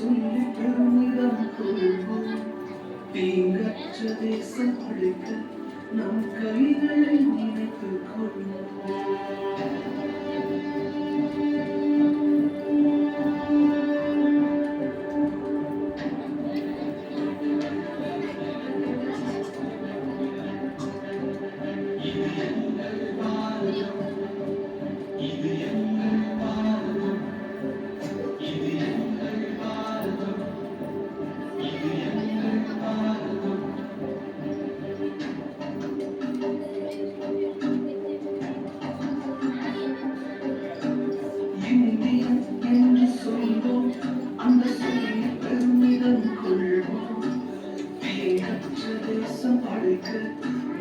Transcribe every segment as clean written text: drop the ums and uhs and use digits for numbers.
சொல்லி பெருமிதம் கொள்வோம். தீங்கற்ற தேசம் படைக்க நம் கைகளை நினைத்துக் கொள்வோம். இந்தியன் என்று சொல்வோம், அந்த சொல்லி பெருமிதம் கொள்வோம். தீங்கற்ற தேசம் படைக்க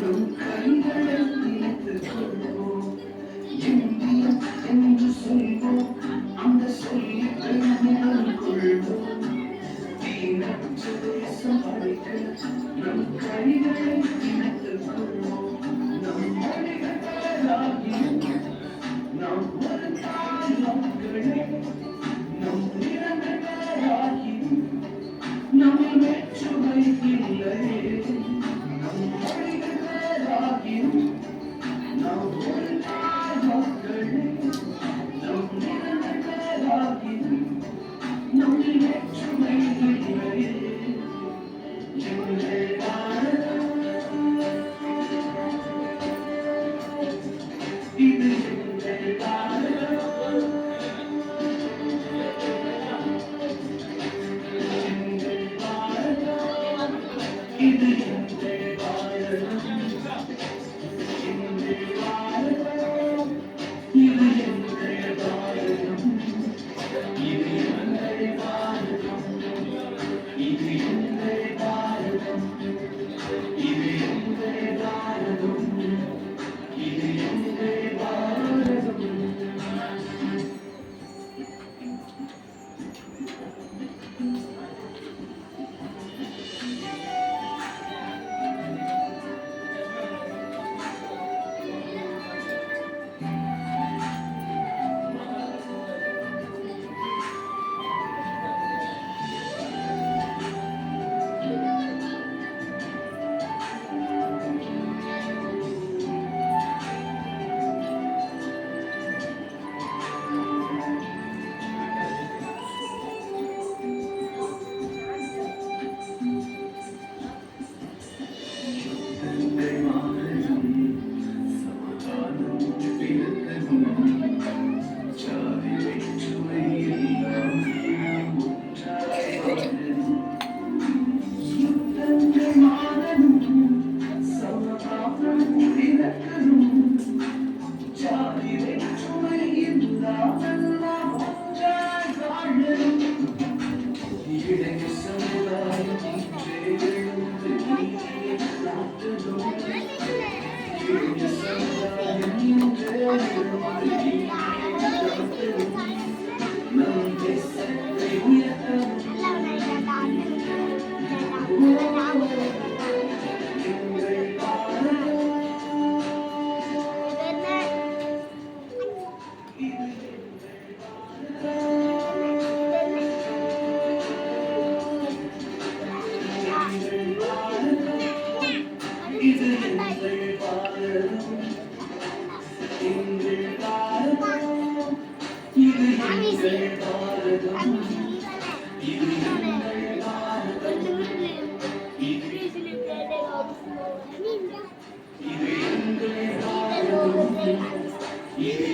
நம் கைகளை நினைத்துக் கொள்வோம். இந்தியன் என்று சொல்வோம், அந்த சொல்லி பெருமிதம் கொள்வோம். தீங்கற்ற தேசம் படைக்க நம் கைகளை நினைத்துக் கொள்வோம். நம் மொழிகளாகி நம் ஒரு தாய் மக்களே, நம் நிறங்களாகி நம்மை வேற்றுமை இல்லையே. நம் மொழிகளாகி நம் ஒரு தாய் மக்களே, நம் நிறங்களாகி நம்மை வேற்றுமை இல்லையே. எங்கள் பாரதம் இது எங்கள் பாரதம். எங்கள் பாரதம் இது எங்கள் பாரதம். எங்கள் பாரதம் இது எங்கள் பாரதம். இது எங்கள் பாரதம். இது எங்கள் பாரதம். இது எங்கள் பாரதம். இது எங்கள் பாரதம். எங்கள் மாநிலம் சமாதானம் பிறக்கணும். ஜாதி வேற்றுமை இல்லாமல் ஒன்றாய் வாழணும். எங்கள் மாநிலம் சமாதானம் பிறக்கணும். ஜாதி வேற்றுமை இல்லாமல் நாம் ஒன்றாய் வாழணும். இளைய சமுதாயம் இன்றே எழுந்து நீதியை நாட்டணும். இளைய சமுதாயம் இன்றே எழுந்து நீதியை நாட்டணும். நம் தேசத்தை உயர்த்தணும். எங்கள் பாரதம் இது எங்கள் பாரதம். இது எங்கள் பாரதம். எங்கள் பாரதம் இது எங்கள் பாரதம். இது எங்கள் பாரதம். இது இது எங்கள் பாரதம். இது